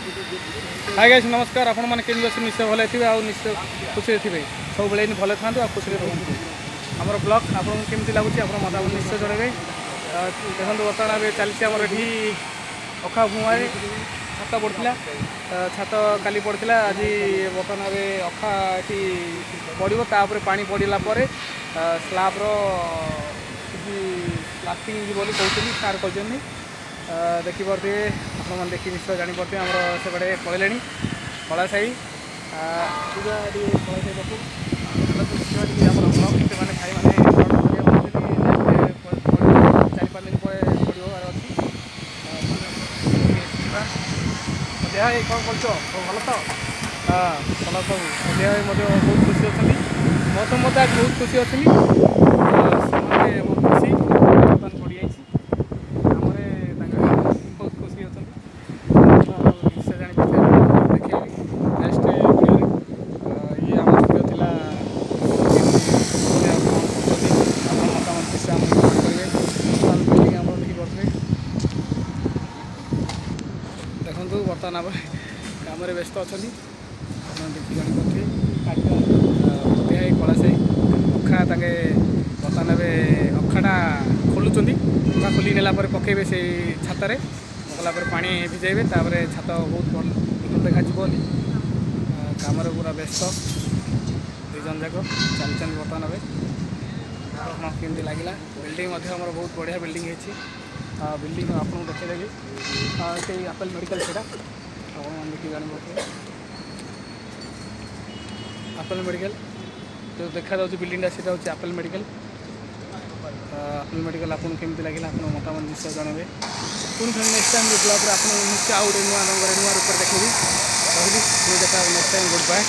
Hi guys नमस्कार आपण मैंने केमी अच्छे निश्चय भले थे निश्चय खुशी थे सब बेले भले था खुशी रुहतु आम ब्लग आपको केमती लगुच आप मतामत निश्चय जनइबे देखो बर्तमान ए चलती आमर ये अखा भुआरे छात पड़ा छात काली पड़ा आज बर्तमान अखा ये पड़ो तापर पा पड़ा स्लाब्र प्लास्टिंग बोली कहते सार कहते देखिपे आप देखिए निश्चय जापे आम सेपटे पड़े कला साई कला साई पाखु से खाई चार पाँच दिन पर पड़ार अच्छी देहा कौन कर भल तो हाँ भल सब देहा बहुत खुशी अच्छा मत मत आज बहुत खुशी अच्छी बहुत खुशी बर्तमान पड़ जाए बहुत खुशी अच्छा निश्चय जानी देखिए नेक्स्ट ये आम भिडियो था मतामत किसी आम करेंगे बिल्डिंग आम देखिए देखु बर्तमान आप कम व्यस्त अच्छा देखी जापे देहा कला से अखा ताके बर्तमान अखाटा खोलुँच अखा खोल नेला पकेबे से छात पकला पा भिजेबे छात बहुत भल देखा कम पूरा व्यस्त दुजन जाक चलते बर्तमान अब केमती लगे बिल्डिंग आमर बहुत बढ़िया बिल्डिंग है बिल्डिंग आपको देखी से आपेल मेडिकल से देखिए जान आपेल मेडिकल जो देखा बिल्डिंगटा से हूँ आपेल मेडिकल आपको केमती लगे आप मतामत निश्चय जनइबे पुणी नेक्स्ट टाइम ब्लॉग आप निश्चय आउ गोटे नुआ रंग नुआ रूप देखी रही देखा नेक्स्ट टाइम गुड बाय।